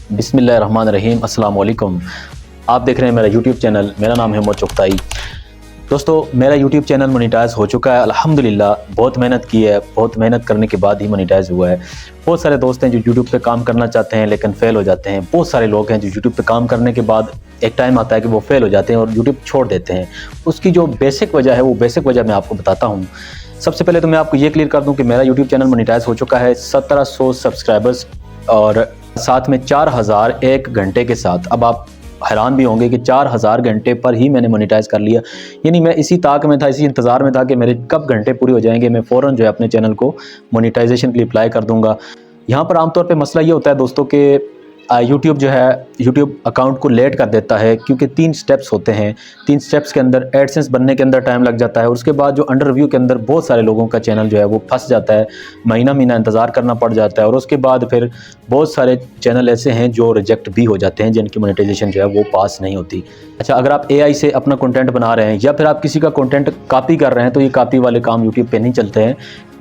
बिस्मिल्लाहिर्रहमानिर्रहीम। अस्सलाम वालेकुम। आप देख रहे हैं मेरा यूट्यूब चैनल। मेरा नाम है मोहम्मद चुगताई। दोस्तों, मेरा यूट्यूब चैनल मोनेटाइज हो चुका है अल्हम्दुलिल्लाह। बहुत मेहनत की है, बहुत मेहनत करने के बाद ही मोनेटाइज हुआ है। बहुत सारे दोस्त हैं जो यूट्यूब पे काम करना चाहते हैं लेकिन फ़ेल हो जाते हैं। बहुत सारे लोग हैं जो यूट्यूब पे काम करने के बाद एक टाइम आता है कि वो फ़ेल हो जाते हैं और यूट्यूब छोड़ देते हैं। उसकी जो बेसिक वजह है वो बेसिक वजह मैं आपको बताता हूँ। सबसे पहले तो मैं आपको ये क्लियर कर दूँ कि मेरा यूट्यूब चैनल मोनेटाइज हो चुका है 1700 सब्सक्राइबर्स और साथ में 4000 एक घंटे के साथ। अब आप हैरान भी होंगे कि 4000 घंटे पर ही मैंने मोनेटाइज़ कर लिया। यानी मैं इसी ताक में था, इसी इंतज़ार में था कि मेरे कब घंटे पूरे हो जाएंगे, मैं फ़ौरन जो है अपने चैनल को मोनेटाइजेशन के लिए अप्लाई कर दूंगा। यहाँ पर आमतौर पे मसला ये होता है दोस्तों कि यूट्यूब जो है यूट्यूब अकाउंट को लेट कर देता है, क्योंकि 3 स्टेप्स होते हैं। 3 स्टेप्स के अंदर एडसेंस बनने के अंदर टाइम लग जाता है और उसके बाद जो अंडर रिव्यू के अंदर बहुत सारे लोगों का चैनल जो है वो फंस जाता है, महीना इंतज़ार करना पड़ जाता है और उसके बाद फिर बहुत सारे चैनल ऐसे हैं जो रिजेक्ट भी हो जाते हैं, जिनकी मोनेटाइजेशन जो है वो पास नहीं होती। अच्छा, अगर आप AI से अपना कंटेंट बना रहे हैं या फिर आप किसी का कंटेंट कॉपी कर रहे हैं तो ये कॉपी वाले काम यूट्यूब पे नहीं चलते हैं।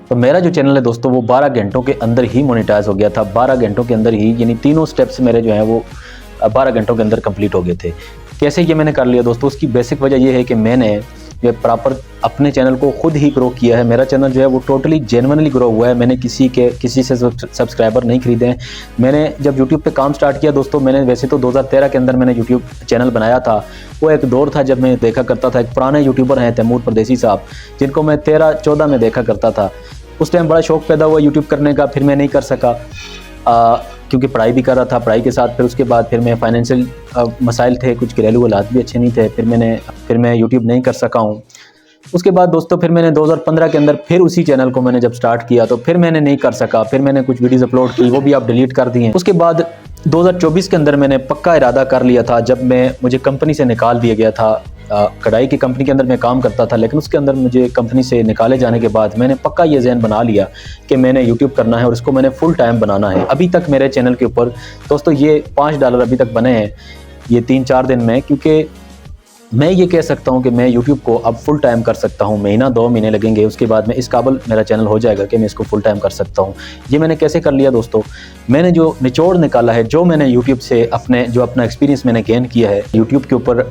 तो मेरा जो चैनल है दोस्तों वो 12 घंटों के अंदर ही मोनेटाइज हो गया था। 12 घंटों के अंदर ही, यानी तीनों स्टेप्स मेरे जो हैं वो 12 घंटों के अंदर कंप्लीट हो गए थे। कैसे ये मैंने कर लिया दोस्तों? उसकी बेसिक वजह ये है कि मैंने ये प्रॉपर अपने चैनल को खुद ही ग्रो किया है। मेरा चैनल जो है वो टोटली जेन्युइनली ग्रो हुआ है। मैंने किसी से सब्सक्राइबर नहीं खरीदे हैं। मैंने जब यूट्यूब पे काम स्टार्ट किया दोस्तों, मैंने वैसे तो 2013 के अंदर मैंने यूट्यूब चैनल बनाया था। वो एक दौर था जब मैं देखा करता था, एक पुराने यूट्यूबर हैं तैमूर परदेसी साहब, जिनको मैं 13-14 में देखा करता था। उस टाइम बड़ा शौक पैदा हुआ यूट्यूब करने का, फिर मैं नहीं कर सका क्योंकि पढ़ाई भी कर रहा था। पढ़ाई के साथ फिर उसके बाद फिर मैं फाइनेंशियल मसाइल थे, कुछ घरेलू हालात भी अच्छे नहीं थे, फिर मैं यूट्यूब नहीं कर सका हूँ। उसके बाद दोस्तों फिर मैंने 2015 के अंदर फिर उसी चैनल को मैंने जब स्टार्ट किया तो फिर मैंने नहीं कर सका। फिर मैंने कुछ वीडियोस अपलोड की, वो भी आप डिलीट कर दिए। उसके बाद 2024 के अंदर मैंने पक्का इरादा कर लिया था, जब मुझे कंपनी से निकाल दिया गया था। कढ़ाई की कंपनी के अंदर मैं काम करता था, लेकिन उसके अंदर मुझे कंपनी से निकाले जाने के बाद मैंने पक्का ये ज़हन बना लिया कि मैंने यूट्यूब करना है और इसको मैंने फुल टाइम बनाना है। अभी तक मेरे चैनल के ऊपर दोस्तों ये $5 अभी तक बने हैं ये 3-4 दिन में, क्योंकि मैं ये कह सकता हूँ कि मैं YouTube को अब फुल टाइम कर सकता हूँ। महीना 2 महीने लगेंगे, उसके बाद मैं इस काबिल मेरा चैनल हो जाएगा कि मैं इसको फुल टाइम कर सकता हूँ। ये मैंने कैसे कर लिया दोस्तों? मैंने जो निचोड़ निकाला है, जो मैंने YouTube से अपना एक्सपीरियंस मैंने गेन किया है YouTube के ऊपर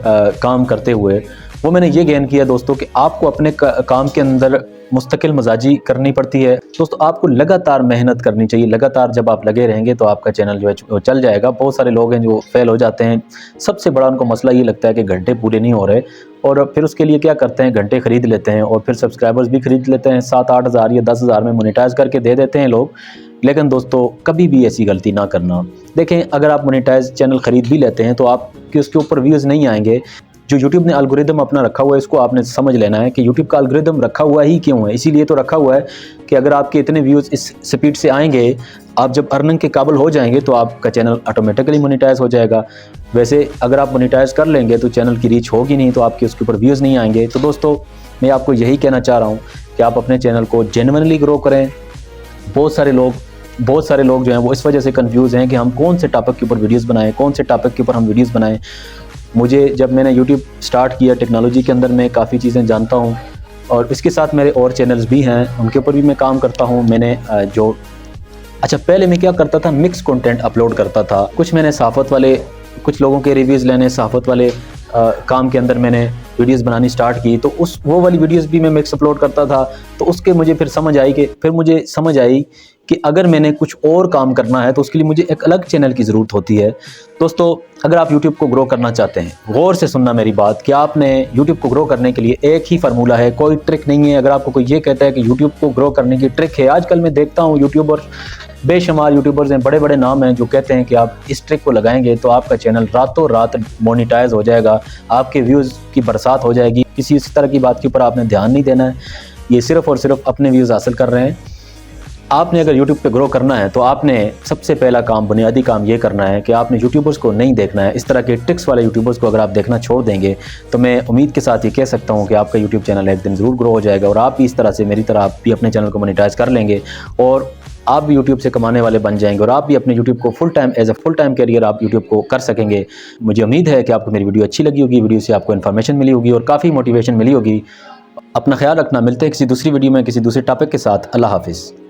काम करते हुए, वो मैंने ये गेन किया दोस्तों कि आपको अपने काम के अंदर मुस्तकिल मजाजी करनी पड़ती है दोस्तों। आपको लगातार मेहनत करनी चाहिए। लगातार जब आप लगे रहेंगे तो आपका चैनल जो है वो चल जाएगा। बहुत सारे लोग हैं जो फेल हो जाते हैं। सबसे बड़ा उनको मसला ये लगता है कि घंटे पूरे नहीं हो रहे, और फिर उसके लिए क्या करते हैं, घंटे खरीद लेते हैं और फिर सब्सक्राइबर्स भी खरीद लेते हैं। 7-8 हज़ार या 10 हज़ार में मोनेटाइज करके दे देते हैं लोग। लेकिन दोस्तों कभी भी ऐसी गलती ना करना। देखें, अगर आप मोनेटाइज चैनल खरीद भी लेते हैं तो आपके उसके ऊपर व्यूज़ नहीं आएंगे। जो YouTube ने एल्गोरिदम अपना रखा हुआ है, इसको आपने समझ लेना है कि YouTube का एल्गोरिदम रखा हुआ ही क्यों है। इसीलिए तो रखा हुआ है कि अगर आपके इतने व्यूज़ इस स्पीड से आएंगे, आप जब अर्निंग के काबिल हो जाएंगे तो आपका चैनल ऑटोमेटिकली मोनेटाइज हो जाएगा। वैसे अगर आप मोनेटाइज कर लेंगे तो चैनल की रीच होगी नहीं, तो आपके उसके ऊपर व्यूज़ नहीं आएंगे। तो दोस्तों मैं आपको यही कहना चाह रहा हूँ कि आप अपने चैनल को जेन्युइनली ग्रो करें। बहुत सारे लोग जो हैं वो इस वजह से कंफ्यूज हैं कि हम कौन से टॉपिक के ऊपर वीडियोस बनाएं, कौन से टॉपिक के ऊपर हम वीडियोस बनाएं। मुझे जब मैंने यूट्यूब स्टार्ट किया, टेक्नोलॉजी के अंदर मैं काफ़ी चीज़ें जानता हूँ और इसके साथ मेरे और चैनल्स भी हैं, उनके ऊपर भी मैं काम करता हूँ। पहले मैं क्या करता था, मिक्स कंटेंट अपलोड करता था। कुछ लोगों के रिव्यूज़ लेने, सहाफ़त वाले काम के अंदर मैंने वीडियोस बनानी स्टार्ट की, तो वो वाली वीडियोस भी मैं मिक्स अपलोड करता था। तो उसके मुझे फिर समझ आई कि अगर मैंने कुछ और काम करना है तो उसके लिए मुझे एक अलग चैनल की ज़रूरत होती है। दोस्तों अगर आप YouTube को ग्रो करना चाहते हैं, गौर से सुनना मेरी बात, कि आपने YouTube को ग्रो करने के लिए एक ही फार्मूला है, कोई ट्रिक नहीं है। अगर आपको कोई ये कहता है कि YouTube को ग्रो करने की ट्रिक है, आजकल मैं देखता हूँ बेशुमार यूट्यूबर्स हैं, बड़े बड़े नाम हैं, जो कहते हैं कि आप इस ट्रिक को लगाएंगे तो आपका चैनल रातों रात मोनेटाइज हो जाएगा, आपके व्यूज़ की बरसात हो जाएगी। किसी इस तरह की बात के ऊपर आपने ध्यान नहीं देना है। ये सिर्फ़ और सिर्फ अपने व्यूज़ हासिल कर रहे हैं। आपने अगर यूट्यूब पे ग्रो करना है तो आपने सबसे पहला काम, बुनियादी काम ये करना है कि आपने यूट्यूबर्स को नहीं देखना है। इस तरह के ट्रिक्स वाले यूट्यूबर्स को अगर आप देखना छोड़ देंगे तो मैं उम्मीद के साथ ये कह सकता हूँ कि आपका यूट्यूब चैनल एक दिन ज़रूर ग्रो हो जाएगा और आप भी इस तरह से, मेरी तरह आप भी अपने चैनल को मोनेटाइज कर लेंगे और आप भी यूट्यूब से कमाने वाले बन जाएंगे और आप भी अपने यूट्यूब को फुल टाइम कैरियर आप यूट्यूब को कर सकेंगे। मुझे उम्मीद है कि आपको मेरी वीडियो अच्छी लगी होगी, वीडियो से आपको इन्फॉर्मेशन मिली होगी और काफ़ी मोटिवेशन मिली होगी। अपना ख्याल रखना, मिलते हैं किसी दूसरी वीडियो में किसी दूसरे टॉपिक के साथ। अल्लाह हाफिज़।